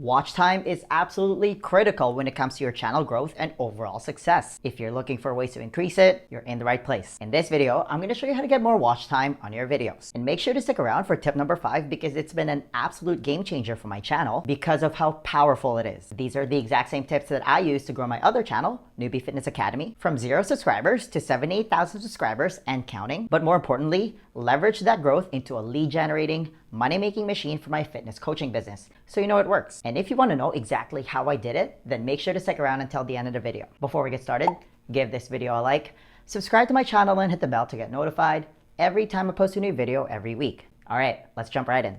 Watch time is absolutely critical when it comes to your channel growth and overall success. If you're looking for ways to increase it, you're in the right place. In this video, I'm going to show you how to get more watch time on your videos. And make sure to stick around for tip number 5 because it's been an absolute game changer for my channel because of how powerful it is. These are the exact same tips that I use to grow my other channel, Newbie Fitness Academy, from 0 subscribers to 78,000 subscribers and counting. But more importantly, leverage that growth into a lead generating, money-making machine for my fitness coaching business, so you know it works. And if you want to know exactly how I did it, then make sure to stick around until the end of the video. Before we get started, give this video a like, subscribe to my channel, and hit the bell to get notified every time I post a new video every week. All right, let's jump right in.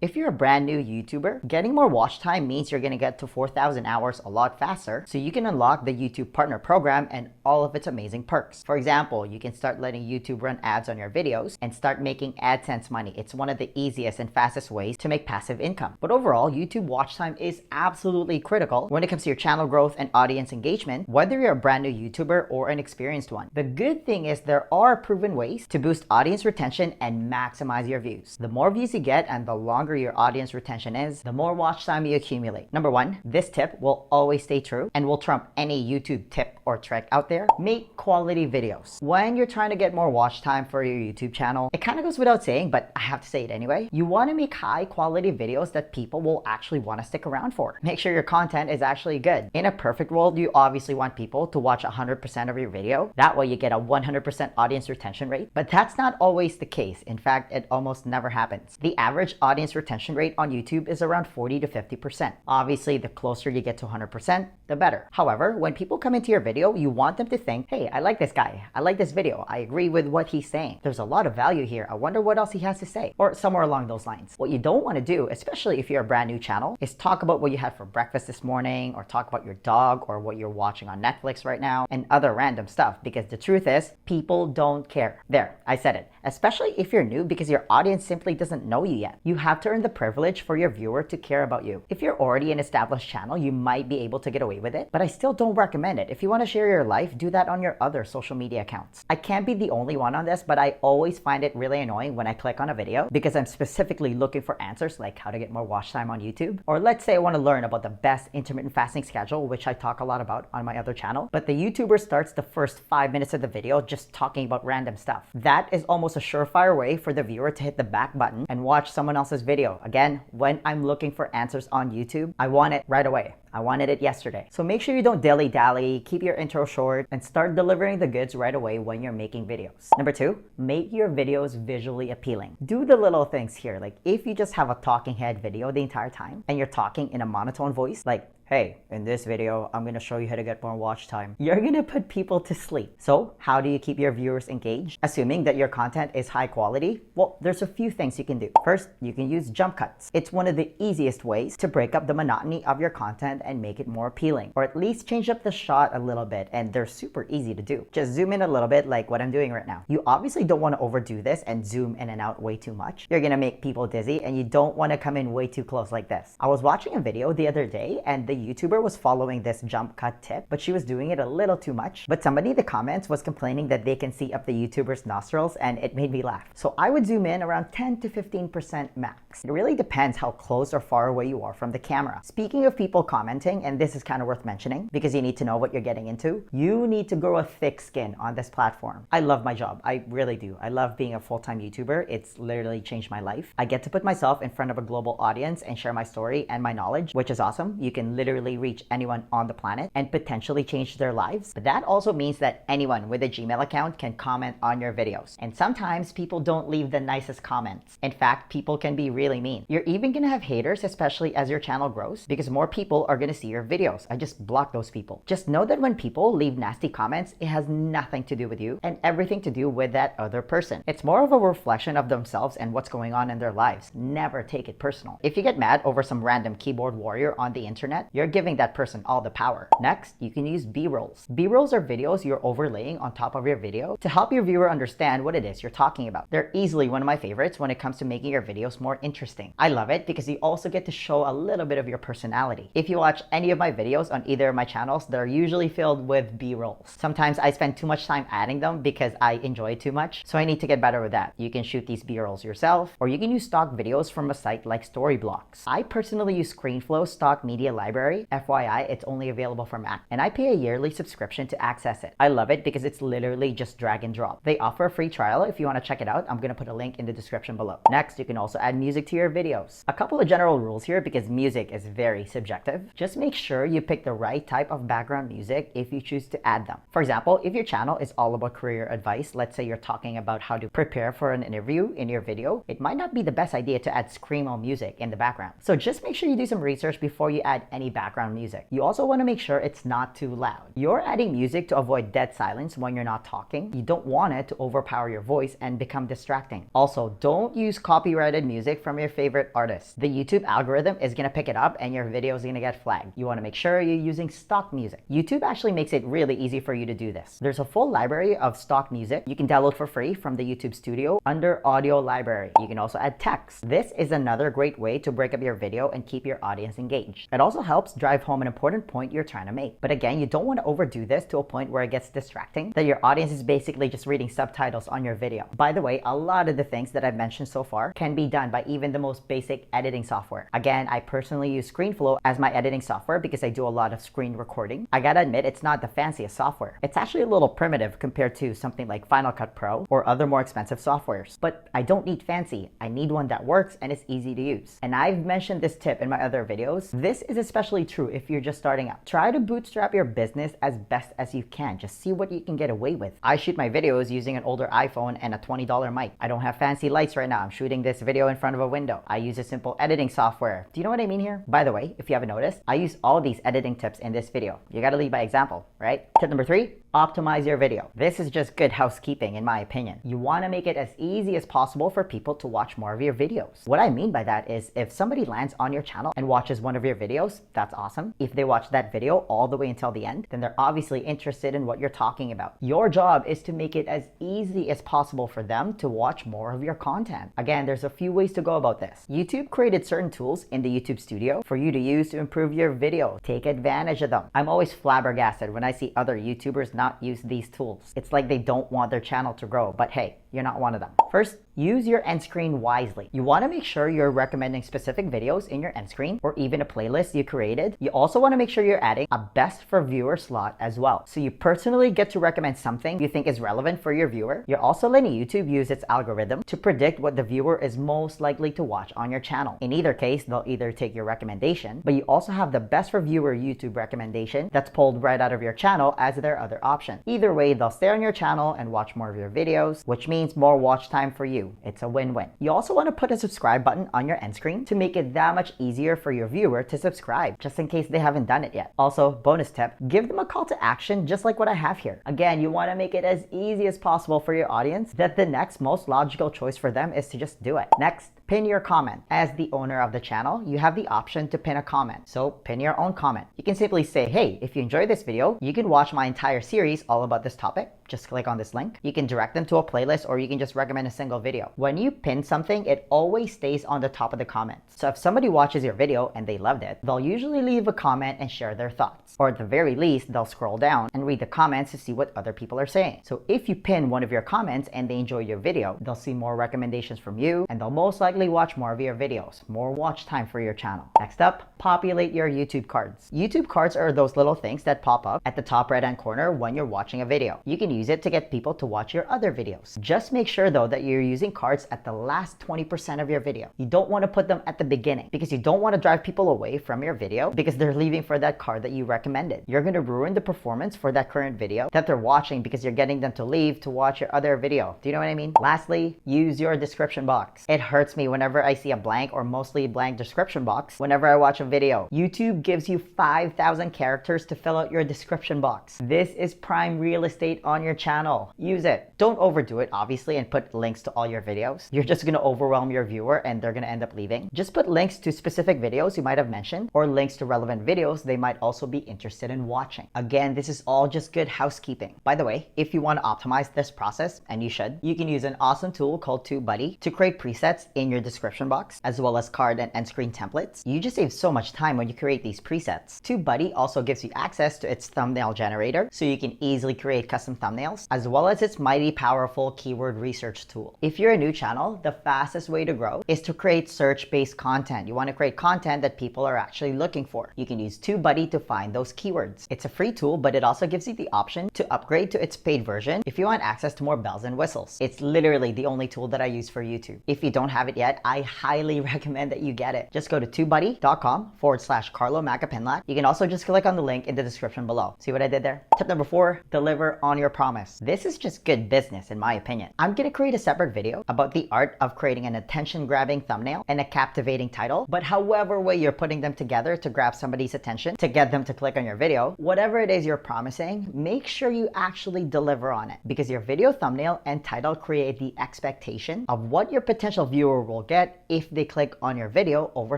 If you're a brand new YouTuber, getting more watch time means you're gonna get to 4,000 hours a lot faster, so you can unlock the YouTube Partner Program and all of its amazing perks. For example, you can start letting YouTube run ads on your videos and start making AdSense money. It's one of the easiest and fastest ways to make passive income. But overall, YouTube watch time is absolutely critical when it comes to your channel growth and audience engagement, whether you're a brand new YouTuber or an experienced one. The good thing is there are proven ways to boost audience retention and maximize your views. The more views you get and the longer your audience retention is, the more watch time you accumulate. Number 1, this tip will always stay true and will trump any YouTube tip or trick out there. Make quality videos. When you're trying to get more watch time for your YouTube channel, it kind of goes without saying, but I have to say it anyway. You want to make high quality videos that people will actually want to stick around for. Make sure your content is actually good. In a perfect world, you obviously want people to watch 100% of your video. That way you get a 100% audience retention rate, but that's not always the case. In fact, it almost never happens. The average audience retention rate on YouTube is around 40 to 50%. Obviously, the closer you get to 100%, the better. However, when people come into your video, you want them to think, hey, I like this guy. I like this video. I agree with what he's saying. There's a lot of value here. I wonder what else he has to say, or somewhere along those lines. What you don't want to do, especially if you're a brand new channel, is talk about what you had for breakfast this morning, or talk about your dog, or what you're watching on Netflix right now, and other random stuff, because the truth is, people don't care. There, I said it. Especially if you're new, because your audience simply doesn't know you yet. You have to earn the privilege for your viewer to care about you. If you're already an established channel, you might be able to get away with it, but I still don't recommend it. If you want to share your life, do that on your other social media accounts. I can't be the only one on this, but I always find it really annoying when I click on a video because I'm specifically looking for answers like how to get more watch time on YouTube. Or let's say I want to learn about the best intermittent fasting schedule, which I talk a lot about on my other channel, but the YouTuber starts the first 5 minutes of the video just talking about random stuff. That is almost a surefire way for the viewer to hit the back button and watch someone else's video. Again, when I'm looking for answers on YouTube, I want it right away. I wanted it yesterday. So make sure you don't dilly-dally, keep your intro short, and start delivering the goods right away when you're making videos. Number 2, make your videos visually appealing. Do the little things here. Like if you just have a talking head video the entire time and you're talking in a monotone voice, like, hey, in this video, I'm gonna show you how to get more watch time, you're gonna put people to sleep. So how do you keep your viewers engaged? Assuming that your content is high quality, well, there's a few things you can do. First, you can use jump cuts. It's one of the easiest ways to break up the monotony of your content and make it more appealing, or at least change up the shot a little bit, and they're super easy to do. Just zoom in a little bit like what I'm doing right now. You obviously don't want to overdo this and zoom in and out way too much. You're gonna make people dizzy, and you don't want to come in way too close like this. I was watching a video the other day, and the YouTuber was following this jump cut tip, but she was doing it a little too much. But somebody in the comments was complaining that they can see up the YouTuber's nostrils, and it made me laugh. So I would zoom in around 10 to 15% max. It really depends how close or far away you are from the camera. Speaking of people commenting, and this is kind of worth mentioning because you need to know what you're getting into, you need to grow a thick skin on this platform. I love my job. I really do. I love being a full-time YouTuber. It's literally changed my life. I get to put myself in front of a global audience and share my story and my knowledge, which is awesome. You can literally reach anyone on the planet and potentially change their lives. But that also means that anyone with a Gmail account can comment on your videos. And sometimes people don't leave the nicest comments. In fact, people can be really mean. You're even gonna have haters, especially as your channel grows, because more people are gonna see your videos. I just block those people. Just know that when people leave nasty comments, it has nothing to do with you and everything to do with that other person. It's more of a reflection of themselves and what's going on in their lives. Never take it personal. If you get mad over some random keyboard warrior on the internet, you're giving that person all the power. Next, you can use B-rolls. B-rolls are videos you're overlaying on top of your video to help your viewer understand what it is you're talking about. They're easily one of my favorites when it comes to making your videos more interesting. I love it because you also get to show a little bit of your personality. If you watch any of my videos on either of my channels, they're usually filled with B-rolls. Sometimes I spend too much time adding them because I enjoy it too much, so I need to get better with that. You can shoot these B-rolls yourself, or you can use stock videos from a site like Storyblocks. I personally use ScreenFlow Stock Media Library. FYI, it's only available for Mac, and I pay a yearly subscription to access it. I love it because it's literally just drag and drop. They offer a free trial if you want to check it out. I'm gonna put a link in the description below. Next, you can also add music to your videos. A couple of general rules here because music is very subjective. Just make sure you pick the right type of background music if you choose to add them. For example, if your channel is all about career advice, let's say you're talking about how to prepare for an interview in your video, it might not be the best idea to add screamo music in the background. So just make sure you do some research before you add any background music. You also want to make sure it's not too loud. You're adding music to avoid dead silence when you're not talking. You don't want it to overpower your voice and become distracting. Also, don't use copyrighted music from your favorite artist. The YouTube algorithm is going to pick it up and your video is going to get flagged. You want to make sure you're using stock music. YouTube actually makes it really easy for you to do this. There's a full library of stock music you can download for free from the YouTube Studio under Audio Library. You can also add text. This is another great way to break up your video and keep your audience engaged. It also helps drive home an important point you're trying to make. But again, you don't want to overdo this to a point where it gets distracting, that your audience is basically just reading subtitles on your video. By the way, a lot of the things that I've mentioned so far can be done by even the most basic editing software. Again, I personally use ScreenFlow as my editing software because I do a lot of screen recording. I gotta admit, it's not the fanciest software. It's actually a little primitive compared to something like Final Cut Pro or other more expensive softwares. But I don't need fancy. I need one that works and is easy to use. And I've mentioned this tip in my other videos. This is especially true if you're just starting out. Try to bootstrap your business as best as you can. Just see what you can get away with. I shoot my videos using an older iPhone and a $20 mic. I don't have fancy lights right now. I'm shooting this video in front of a window. I use a simple editing software. Do you know what I mean here? By the way, if you haven't noticed, I use all these editing tips in this video. You gotta lead by example, right? Tip number 3, optimize your video. This is just good housekeeping in my opinion. You want to make it as easy as possible for people to watch more of your videos. What I mean by that is if somebody lands on your channel and watches one of your videos, that's awesome. If they watch that video all the way until the end, then they're obviously interested in what you're talking about. Your job is to make it as easy as possible for them to watch more of your content. Again, there's a few ways to go about this. YouTube created certain tools in the YouTube Studio for you to use to improve your video. Take advantage of them. I'm always flabbergasted when I see other YouTubers not use these tools. It's like they don't want their channel to grow, but hey, you're not one of them. First, use your end screen wisely. You want to make sure you're recommending specific videos in your end screen or even a playlist you created. You also want to make sure you're adding a best for viewer slot as well. So you personally get to recommend something you think is relevant for your viewer. You're also letting YouTube use its algorithm to predict what the viewer is most likely to watch on your channel. In either case, they'll either take your recommendation, but you also have the best for viewer YouTube recommendation that's pulled right out of your channel as their other option. Either way, they'll stay on your channel and watch more of your videos, which means more watch time for you. It's a win-win. You also want to put a subscribe button on your end screen to make it that much easier for your viewer to subscribe, just in case they haven't done it yet. Also, bonus tip, give them a call to action just like what I have here. Again, you want to make it as easy as possible for your audience that the next most logical choice for them is to just do it. Next, pin your comment. As the owner of the channel, you have the option to pin a comment. So pin your own comment. You can simply say, hey, if you enjoyed this video, you can watch my entire series all about this topic. Just click on this link. You can direct them to a playlist or you can just recommend a single video. When you pin something, it always stays on the top of the comments. So if somebody watches your video and they loved it, they'll usually leave a comment and share their thoughts. Or at the very least, they'll scroll down and read the comments to see what other people are saying. So if you pin one of your comments and they enjoy your video, they'll see more recommendations from you and they'll most likely watch more of your videos. More watch time for your channel. Next up, populate your YouTube cards. YouTube cards are those little things that pop up at the top right-hand corner when you're watching a video. You can use it to get people to watch your other videos. Just make sure though that you're using cards at the last 20% of your video. You don't want to put them at the beginning because you don't want to drive people away from your video because they're leaving for that card that you recommended. You're going to ruin the performance for that current video that they're watching because you're getting them to leave to watch your other video. Do you know what I mean? Lastly, use your description box. It hurts me whenever I see a blank or mostly blank description box whenever I watch a video. YouTube gives you 5,000 characters to fill out your description box. This is prime real estate on your channel. Use it. Don't overdo it, obviously, and put links to all your videos. You're just going to overwhelm your viewer and they're going to end up leaving. Just put links to specific videos you might have mentioned or links to relevant videos they might also be interested in watching. Again, this is all just good housekeeping. By the way, if you want to optimize this process, and you should, you can use an awesome tool called Tubebuddy to create presets in your description box, as well as card and end screen templates. You just save so much time when you create these presets. Tubebuddy also gives you access to its thumbnail generator, so you can easily create custom thumbnails, as well as its mighty powerful keyword research tool. If you're a new channel, the fastest way to grow is to create search-based content. You want to create content that people are actually looking for. You can use Tubebuddy to find those keywords. It's a free tool, but it also gives you the option to upgrade to its paid version if you want access to more bells and whistles. It's literally the only tool that I use for YouTube. If you don't have it yet, I highly recommend that you get it. Just go to tubebuddy.com/Carlo Macapinlac. You can also just click on the link in the description below. See what I did there? Tip number 4, deliver on your promise. This is just good business in my opinion. I'm gonna create a separate video about the art of creating an attention-grabbing thumbnail and a captivating title, but however way you're putting them together to grab somebody's attention, to get them to click on your video, whatever it is you're promising, make sure you actually deliver on it, because your video thumbnail and title create the expectation of what your potential viewer will get if they click on your video over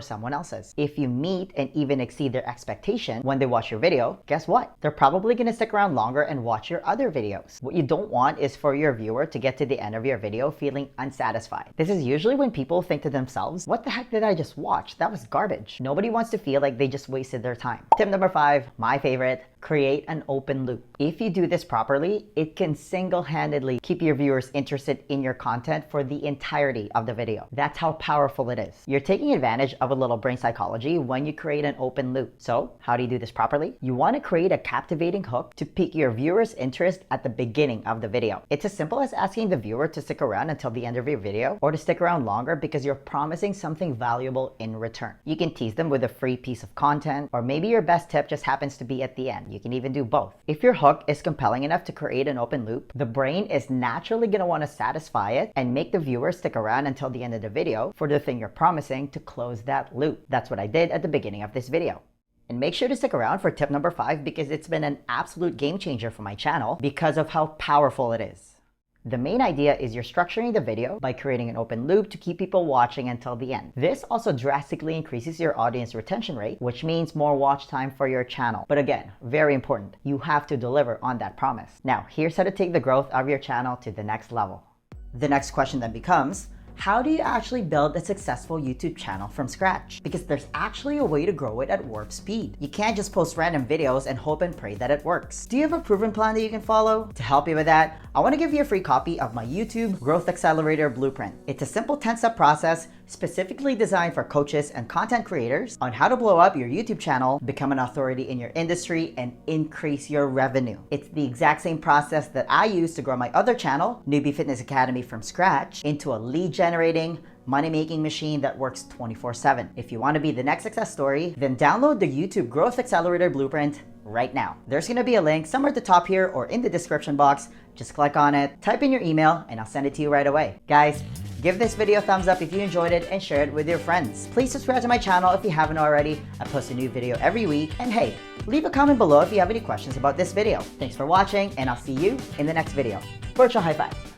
someone else's. If you meet and even exceed their expectation when they watch your video, guess what? They're probably gonna stick around longer and watch your other videos. What you don't want is for your viewer to get to the end of your video feeling unsatisfied. This is usually when people think to themselves, what the heck did I just watch? That was garbage. Nobody wants to feel like they just wasted their time. Tip number 5, my favorite, create an open loop. If you do this properly, it can single-handedly keep your viewers interested in your content for the entirety of the video. That's how powerful it is. You're taking advantage of a little brain psychology when you create an open loop. So how do you do this properly? You want to create a captivating hook to pique your viewers' interest at the beginning of the video. It's as simple as asking the viewer to stick around until the end of your video, or to stick around longer because you're promising something valuable in return. You can tease them with a free piece of content, or maybe your best tip just happens to be at the end. You can even do both. If your hook is compelling enough to create an open loop, the brain is naturally going to want to satisfy it and make the viewer stick around until the end of the video for the thing you're promising to close that loop. That's what I did at the beginning of this video. And make sure to stick around for tip number 5, because it's been an absolute game changer for my channel because of how powerful it is. The main idea is you're structuring the video by creating an open loop to keep people watching until the end. This also drastically increases your audience retention rate, which means more watch time for your channel. But again, very important, you have to deliver on that promise. Now, here's how to take the growth of your channel to the next level. The next question then becomes, how do you actually build a successful YouTube channel from scratch? Because there's actually a way to grow it at warp speed. You can't just post random videos and hope and pray that it works. Do you have a proven plan that you can follow? To help you with that, I want to give you a free copy of my YouTube Growth Accelerator Blueprint. It's a simple 10-step process specifically designed for coaches and content creators on how to blow up your YouTube channel, become an authority in your industry, and increase your revenue. It's the exact same process that I use to grow my other channel, Newbie Fitness Academy, from scratch into a lead generating, money-making machine that works 24/7. If you want to be the next success story, then download the YouTube Growth Accelerator Blueprint right now. There's going to be a link somewhere at the top here or in the description box. Just click on it, type in your email, and I'll send it to you right away. Guys, give this video a thumbs up if you enjoyed it and share it with your friends. Please subscribe to my channel if you haven't already. I post a new video every week. And hey, leave a comment below if you have any questions about this video. Thanks for watching, and I'll see you in the next video. Virtual high five.